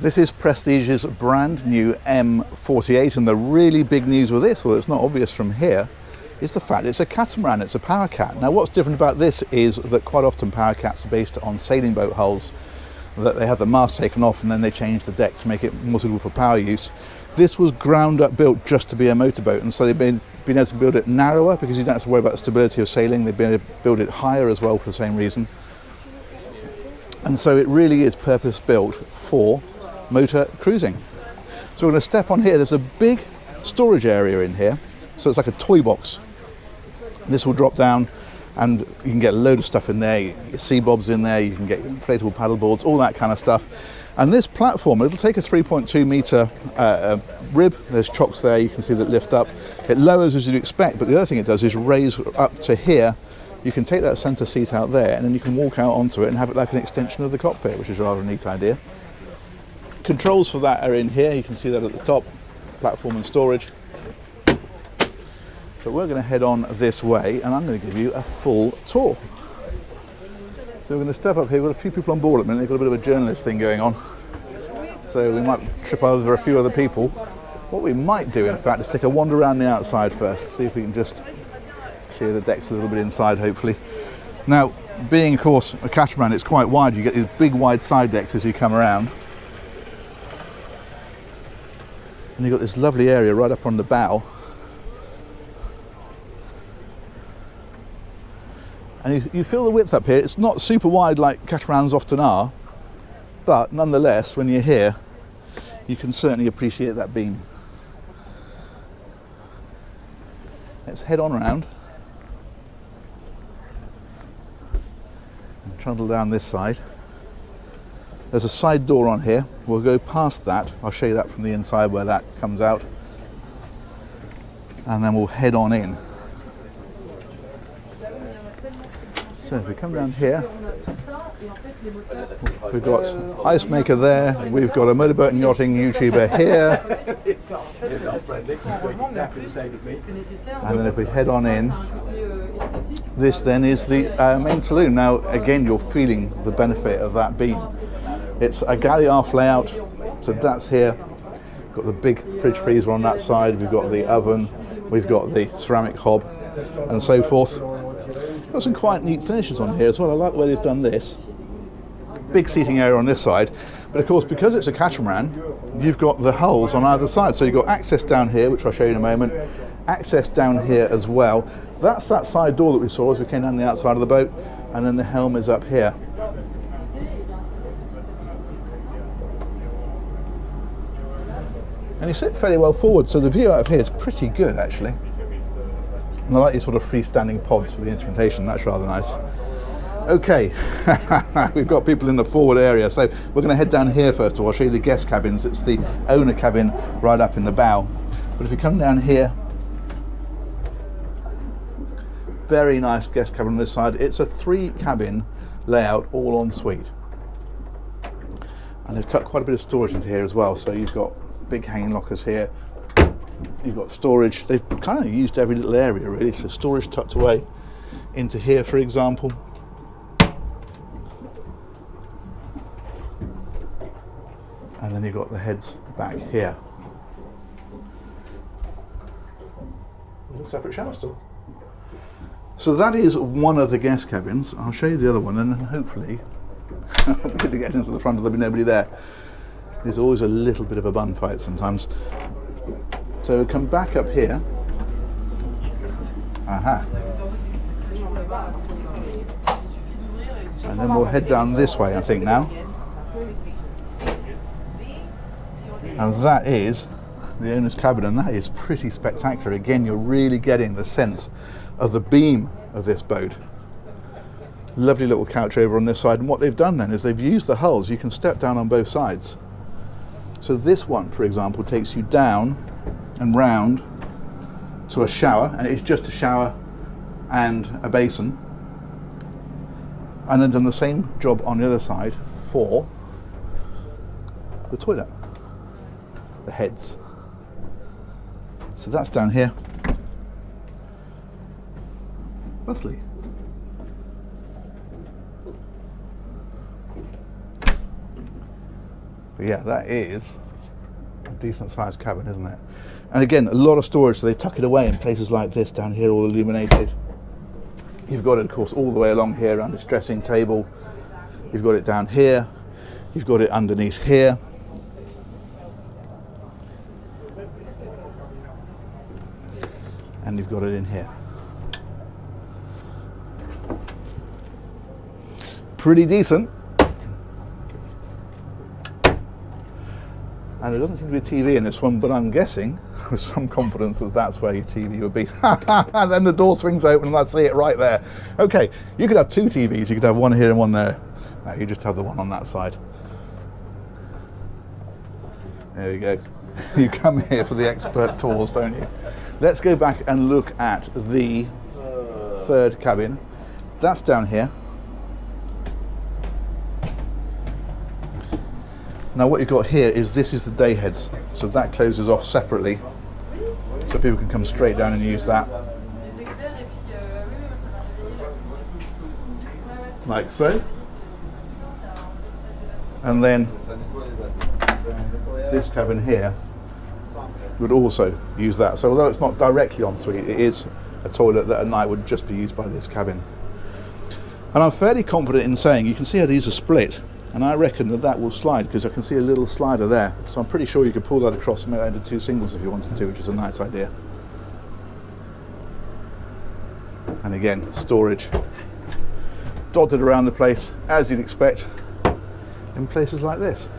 This is Prestige's brand new M48, and the really big news with this, although it's not obvious from here, is the fact it's a catamaran, it's a power cat. Now what's different about this is that quite often power cats are based on sailing boat hulls, that they have the mast taken off and then they change the deck to make it more suitable for power use. This was ground up built just to be a motorboat, and so they've been able to build it narrower because you don't have to worry about the stability of sailing. They've been able to build it higher as well for the same reason. And so it really is purpose built for motor cruising. So we're going to step on here. There's a big storage area in here, so it's like a toy box. This will drop down and you can get a load of stuff in there. You can get sea bobs in there, you can get inflatable paddle boards, all that kind of stuff. And this platform, it'll take a 3.2 metre rib. There's chocks there, you can see that lift up. It lowers as you'd expect, but the other thing it does is raise up to here. You can take that centre seat out there and then you can walk out onto it and have it like an extension of the cockpit, which is rather a neat idea. Controls for that are in here, you can see that at the top, platform and storage. But we're going to head on this way and I'm going to give you a full tour. So we're going to step up here. We've got a few people on board at the minute. They've got a bit of a journalist thing going on. So we might trip over a few other people. What we might do, in fact, is take a wander around the outside first, see if we can just clear the decks a little bit inside, hopefully. Now, being, of course, a catamaran, it's quite wide. You get these big, wide side decks as you come around. And you've got this lovely area right up on the bow. And you feel the width up here. It's not super wide like catamarans often are, but nonetheless, when you're here, you can certainly appreciate that beam. Let's head on around and trundle down this side. There's a side door on here. We'll go past that. I'll show you that from the inside where that comes out. And then we'll head on in. So if we come down here, we've got Ice Maker there, we've got a motorboat and yachting YouTuber here. And then if we head on in, this then is the main saloon. Now again, you're feeling the benefit of that beam. It's a galley aft layout, so that's here. We've got the big fridge freezer on that side, we've got the oven, we've got the ceramic hob and so forth. Got some quite neat finishes on here as well. I like the way they've done this. Big seating area on this side, but of course because it's a catamaran, you've got the hulls on either side. So you've got access down here, which I'll show you in a moment, access down here as well. That's that side door that we saw as we came down the outside of the boat, and then the helm is up here. And you sit fairly well forward, so the view out of here is pretty good actually. And I like these sort of freestanding pods for the instrumentation, that's rather nice. Okay, we've got people in the forward area, so we're going to head down here first of all. I'll show you the guest cabins. It's the owner cabin right up in the bow. But if you come down here, very nice guest cabin on this side. It's a 3-cabin layout, all en suite. And they've tucked quite a bit of storage into here as well, so you've got big hanging lockers here. You've got storage. They've kind of used every little area really, so storage tucked away into here, for example. And then you've got the heads back here. With a separate shower stall. So that is one of the guest cabins. I'll show you the other one, and then hopefully I'll be able to get into the front, there'll be nobody there. There's always a little bit of a bun fight sometimes. So we'll come back up here. Aha. And then we'll head down this way, I think, now. And that is the owner's cabin, and that is pretty spectacular. Again, you're really getting the sense of the beam of this boat. Lovely little couch over on this side, and what they've done then is they've used the hulls. You can step down on both sides. So this one, for example, takes you down and round to a shower, and it's just a shower and a basin, and then done the same job on the other side for the toilet, the heads. So that's down here. Leslie. But yeah, that is a decent sized cabin, isn't it? And again, a lot of storage, so they tuck it away in places like this down here, all illuminated. You've got it, of course, all the way along here around this dressing table. You've got it down here. You've got it underneath here. And you've got it in here. Pretty decent. And there doesn't seem to be a TV in this one, but I'm guessing with some confidence that that's where your TV would be. And then the door swings open and I see it right there. Okay, you could have two TVs. You could have one here and one there. No, you just have the one on that side. There we go. You come here for the expert tours, don't you? Let's go back and look at the third cabin. That's down here. Now what you've got here is this is the day heads. So that closes off separately. So people can come straight down and use that. Like so. And then this cabin here would also use that. So although it's not directly en suite, it is a toilet that at night would just be used by this cabin. And I'm fairly confident in saying, you can see how these are split, and I reckon that that will slide because I can see a little slider there. So I'm pretty sure you could pull that across and make that into two singles if you wanted to, which is a nice idea. And again, storage dotted around the place, as you'd expect in places like this.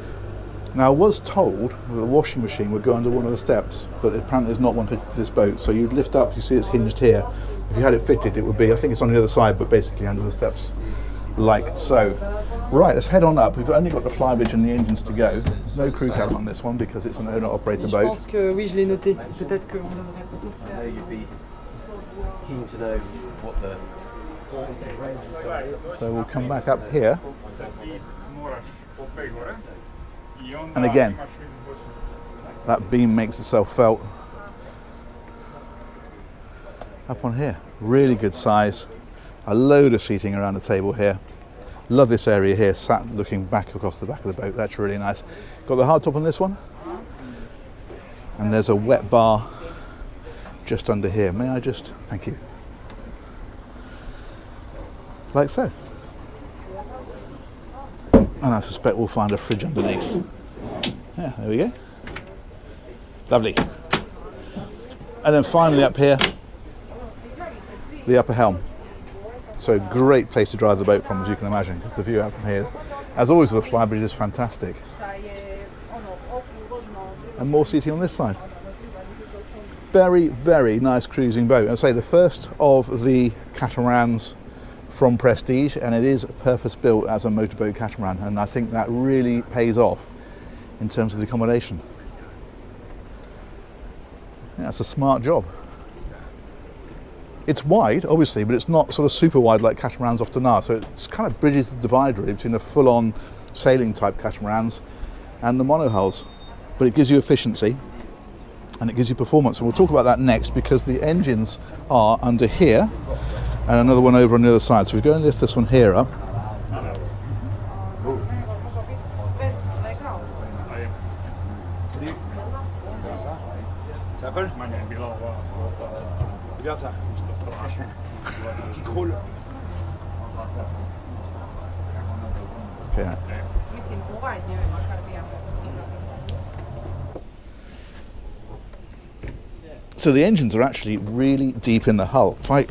Now I was told that the washing machine would go under one of the steps, but apparently there's not one fitted to this boat. So you'd lift up, you see it's hinged here. If you had it fitted, it would be, I think it's on the other side, but basically under the steps, like so. Right, let's head on up. We've only got the Flybridge and the engines to go. No crew cabin on this one because it's an owner-operator boat. Je pense que oui, je l'ai noté. Peut-être qu'on devrait I know you'd be keen to know what the So we'll come back up here. And again, that beam makes itself felt up on here. Really good size. A load of seating around the table here. Love this area here, sat looking back across the back of the boat. That's really nice. Got the hardtop on this one. And there's a wet bar just under here. May I just, thank you. Like so. And I suspect we'll find a fridge underneath. Yeah, there we go. Lovely. And then finally up here, the upper helm. So great place to drive the boat from, as you can imagine, because the view out from here, as always with the Flybridge, is fantastic. And more seating on this side. Very, very nice cruising boat. I'd say the first of the catamarans from Prestige, and it is purpose built as a motorboat catamaran, and I think that really pays off in terms of the accommodation. Yeah, that's a smart job. It's wide, obviously, but it's not sort of super wide like catamarans often are, so it kind of bridges the divide really between the full-on sailing type catamarans and the monohulls. But it gives you efficiency and it gives you performance, and we'll talk about that next because the engines are under here and another one over on the other side. So we're going to lift this one here up. Okay. So the engines are actually really deep in the hull. If I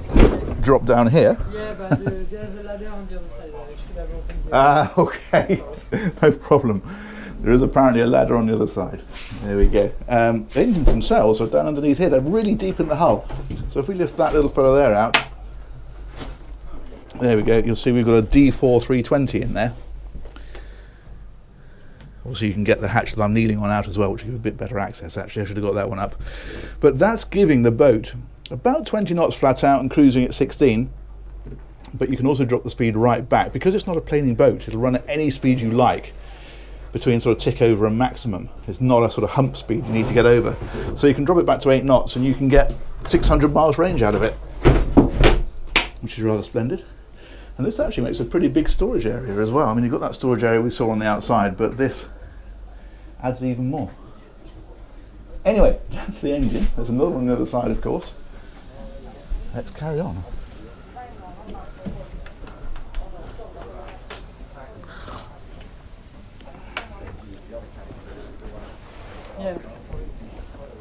drop down here. Yeah, but there's a ladder on the other side. I should have opened it. Ah, okay. No problem. There is apparently a ladder on the other side. There we go. The engines themselves are down underneath here. They're really deep in the hull. So if we lift that little fellow there out, there we go. You'll see we've got a D4 320 in there. Also, you can get the hatch that I'm kneeling on out as well, which gives a bit better access. Actually, I should have got that one up. But that's giving the boat about 20 knots flat out and cruising at 16. But you can also drop the speed right back. Because it's not a planing boat, it'll run at any speed you like between sort of tick over and maximum. It's not a sort of hump speed you need to get over. So you can drop it back to 8 knots and you can get 600 miles range out of it, which is rather splendid. And this actually makes a pretty big storage area as well. I mean, you've got that storage area we saw on the outside, but this adds even more. Anyway, that's the engine. There's another one on the other side, of course. Let's carry on. Yeah.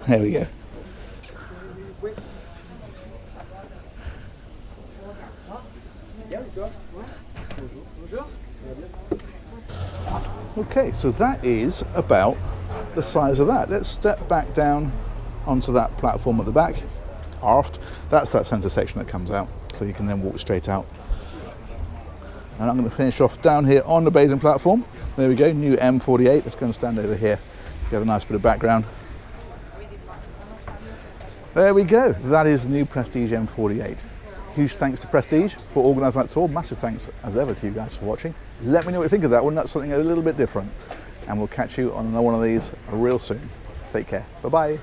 There we go. Okay, so that is about the size of that. Let's step back down onto that platform at the back, aft. That's that centre section that comes out, so you can then walk straight out. And I'm going to finish off down here on the bathing platform. There we go, new M48. Let's go and stand over here, get a nice bit of background. There we go, that is the new Prestige M48. Huge thanks to Prestige for organising that tour. Massive thanks as ever to you guys for watching. Let me know what you think of that one. That's something a little bit different. And we'll catch you on another one of these real soon. Take care. Bye-bye.